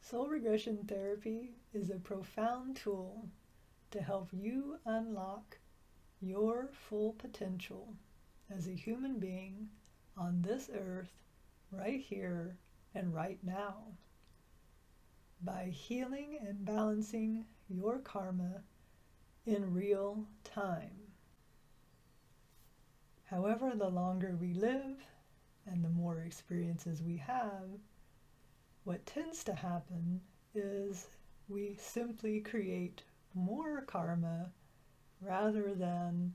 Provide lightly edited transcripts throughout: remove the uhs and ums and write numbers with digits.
Soul regression therapy is a profound tool to help you unlock your full potential as a human being on this earth, right here and right now, by healing and balancing your karma in real time. However, the longer we live and the more experiences we have, what tends to happen is we simply create more karma rather than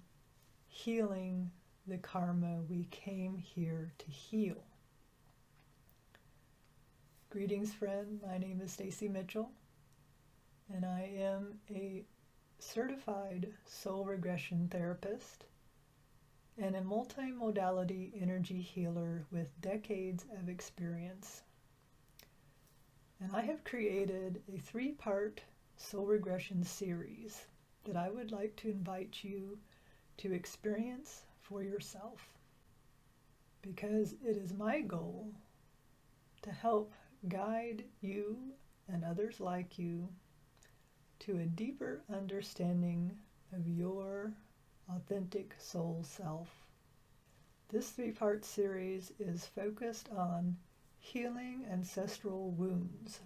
healing the karma we came here to heal. Greetings, friend. My name is Stacy Mitchell, and I am a certified soul regression therapist and a multimodality energy healer with decades of experience. And I have created a 3-part soul regression series that I would like to invite you to experience for yourself, because it is my goal to help guide you and others like you to a deeper understanding of your authentic soul self. This 3-part series is focused on healing ancestral wounds.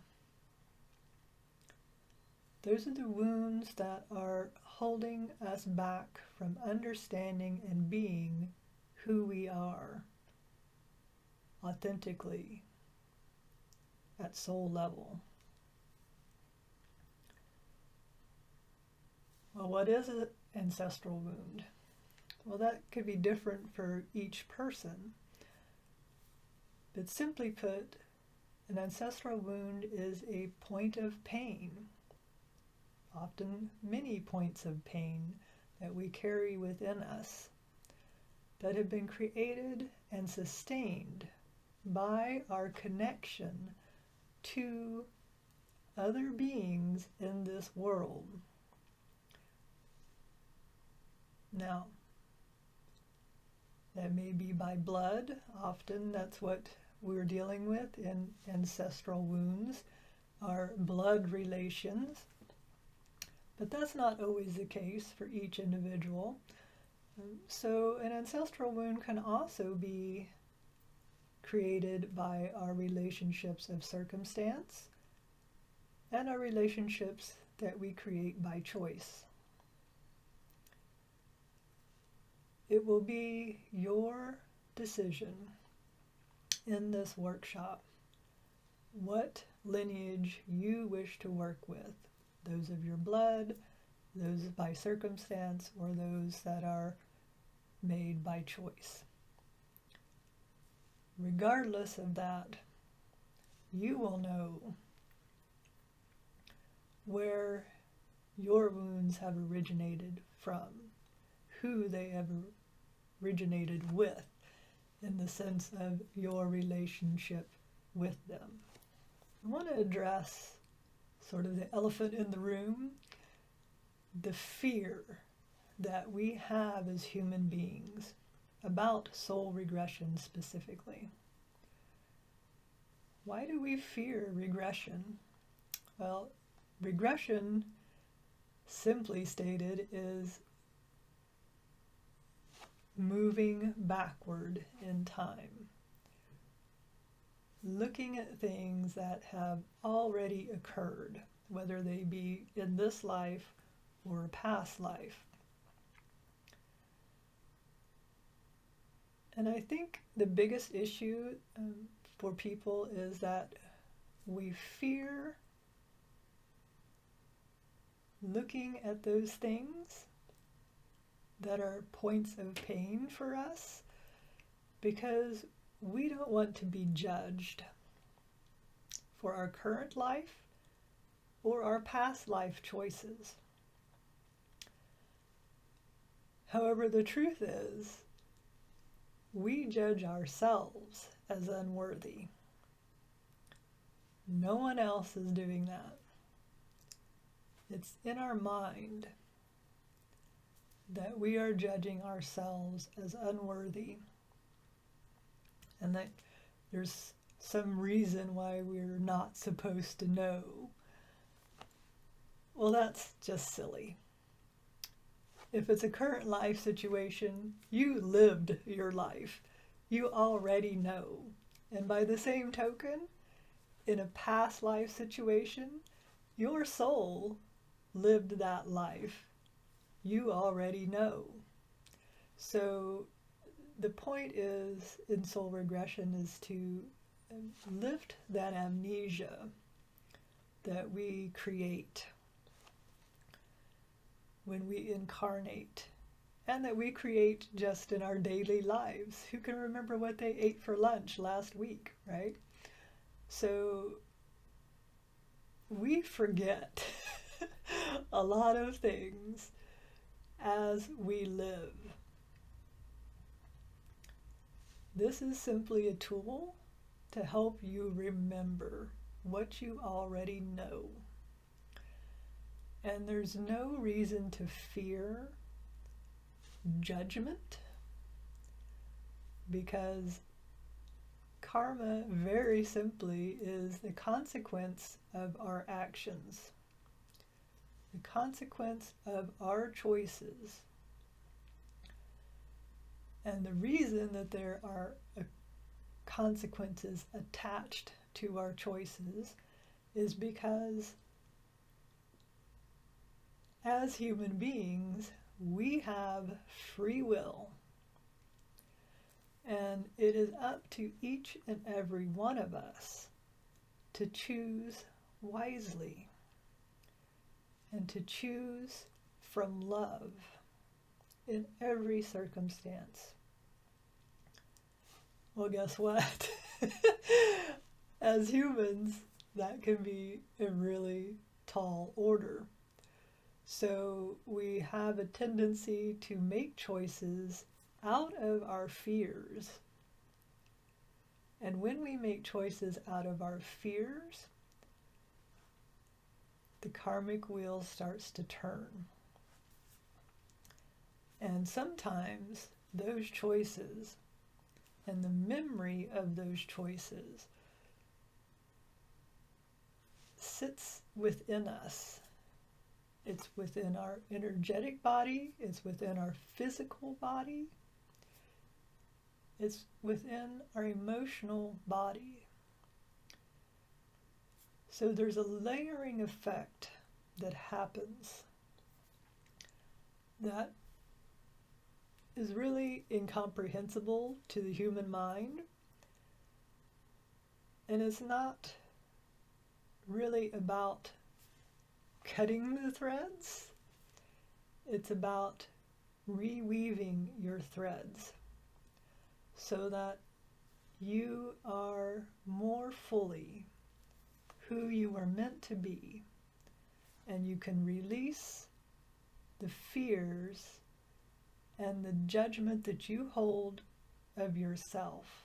Those are the wounds that are holding us back from understanding and being who we are authentically at soul level. Well, what is an ancestral wound? Well, that could be different for each person. But simply put, an ancestral wound is a point of pain, often many points of pain that we carry within us that have been created and sustained by our connection to other beings in this world. Now, that may be by blood. Often that's what we're dealing with in ancestral wounds, are blood relations. But that's not always the case for each individual. So an ancestral wound can also be created by our relationships of circumstance and our relationships that we create by choice. It will be your decision in this workshop what lineage you wish to work with, those of your blood, those by circumstance, or those that are made by choice. Regardless of that, you will know where your wounds have originated from, who they have originated with, in the sense of your relationship with them. I want to address sort of the elephant in the room, the fear that we have as human beings about soul regression specifically. Why do we fear regression? Well, regression, simply stated, is moving backward in time, looking at things that have already occurred, whether they be in this life or a past life. And I think the biggest issue for people is that we fear looking at those things that are points of pain for us, because we don't want to be judged for our current life or our past life choices. However, the truth is, we judge ourselves as unworthy. No one else is doing that. It's in our mind that we are judging ourselves as unworthy, and that there's some reason why we're not supposed to know. Well, that's just silly. If it's a current life situation, you lived your life. You already know. And by the same token, in a past life situation, your soul lived that life. You already know. So the point is, in soul regression, is to lift that amnesia that we create when we incarnate, and that we create just in our daily lives. Who can remember what they ate for lunch last week, right? So we forget a lot of things as we live. This is simply a tool to help you remember what you already know. And there's no reason to fear judgment, because karma, very simply, is the consequence of our actions, the consequence of our choices. And the reason that there are consequences attached to our choices is because as human beings, we have free will. And it is up to each and every one of us to choose wisely and to choose from love in every circumstance. Well, guess what? As humans, that can be a really tall order. So we have a tendency to make choices out of our fears. And when we make choices out of our fears, the karmic wheel starts to turn. And sometimes those choices and the memory of those choices sits within us. It's within our energetic body, it's within our physical body, it's within our emotional body. So there's a layering effect that happens that is really incomprehensible to the human mind, and it's not really about cutting the threads. It's about reweaving your threads so that you are more fully who you were meant to be, and you can release the fears and the judgment that you hold of yourself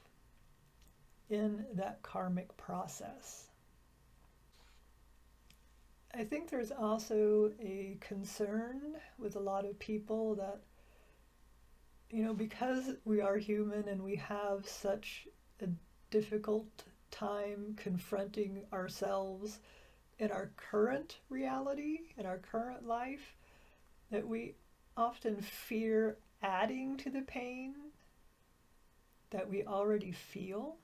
in that karmic process. I think there's also a concern with a lot of people that, because we are human and we have such a difficult time confronting ourselves in our current reality, in our current life, that we often fear adding to the pain that we already feel.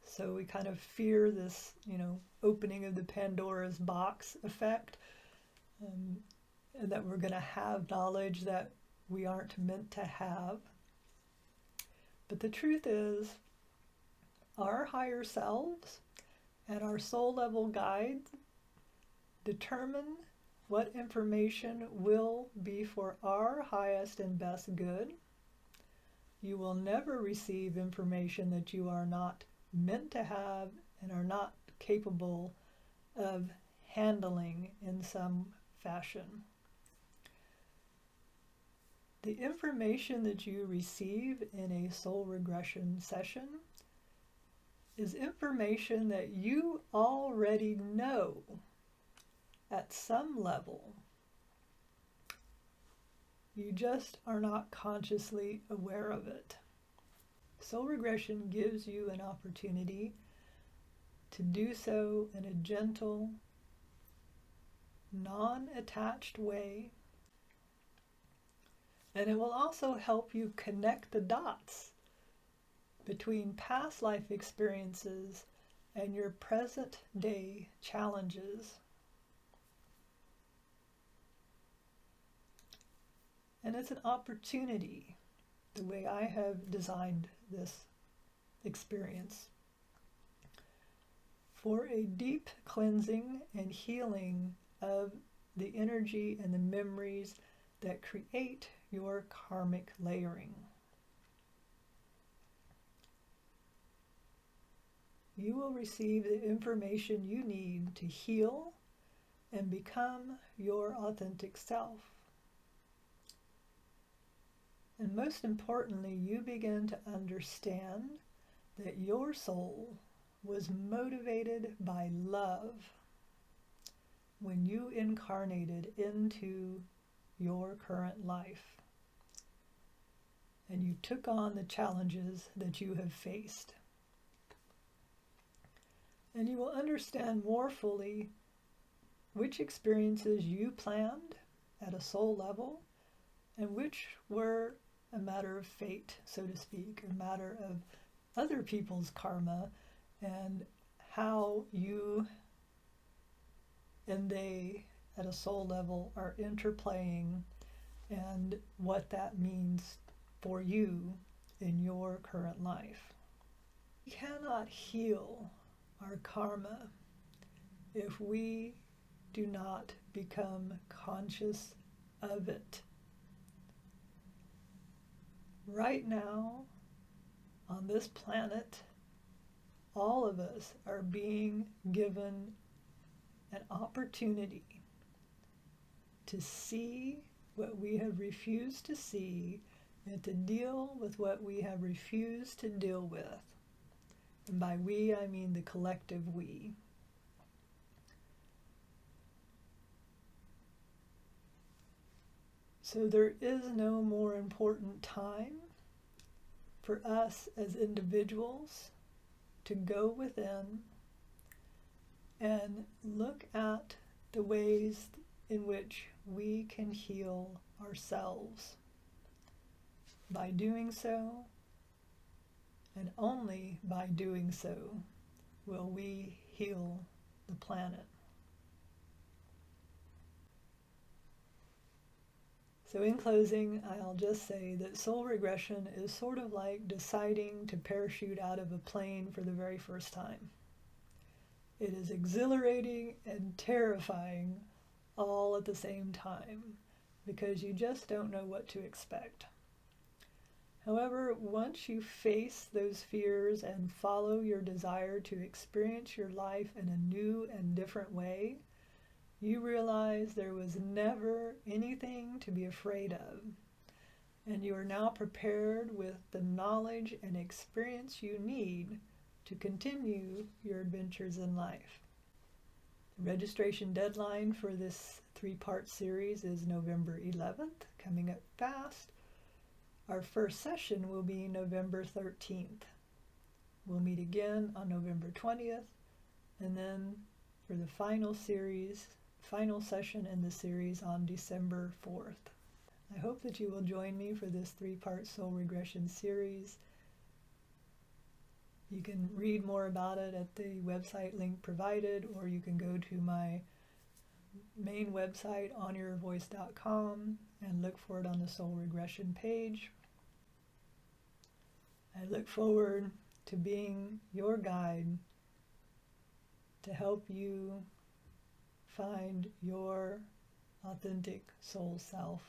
So we kind of fear this, opening of the Pandora's box effect, and that we're going to have knowledge that we aren't meant to have. But the truth is, our higher selves and our soul level guides determine what information will be for our highest and best good. You will never receive information that you are not meant to have and are not capable of handling in some fashion. The information that you receive in a soul regression session is information that you already know at some level. You just are not consciously aware of it. Soul regression gives you an opportunity to do so in a gentle, non-attached way, and it will also help you connect the dots between past life experiences and your present day challenges. And it's an opportunity, the way I have designed this experience, for a deep cleansing and healing of the energy and the memories that create your karmic layering. You will receive the information you need to heal and become your authentic self. And most importantly, you begin to understand that your soul was motivated by love when you incarnated into your current life and you took on the challenges that you have faced. And you will understand more fully which experiences you planned at a soul level and which were a matter of fate, so to speak, a matter of other people's karma, and how you and they at a soul level are interplaying and what that means for you in your current life. We cannot heal our karma if we do not become conscious of it. Right now, on this planet, all of us are being given an opportunity to see what we have refused to see and to deal with what we have refused to deal with. And by we, I mean the collective we. So there is no more important time for us as individuals to go within and look at the ways in which we can heal ourselves. By doing so, and only by doing so, will we heal the planet. So in closing, I'll just say that soul regression is sort of like deciding to parachute out of a plane for the very first time. It is exhilarating and terrifying all at the same time because you just don't know what to expect. However, once you face those fears and follow your desire to experience your life in a new and different way, you realize there was never anything to be afraid of, and you are now prepared with the knowledge and experience you need to continue your adventures in life. The registration deadline for this 3-part series is November 11th, coming up fast. Our first session will be November 13th. We'll meet again on November 20th, and then for the final session in the series on December 4th. I hope that you will join me for this 3-part soul regression series. You can read more about it at the website link provided, or you can go to my main website, honoryourvoice.com, and look for it on the soul regression page. I look forward to being your guide to help you find your authentic soul self.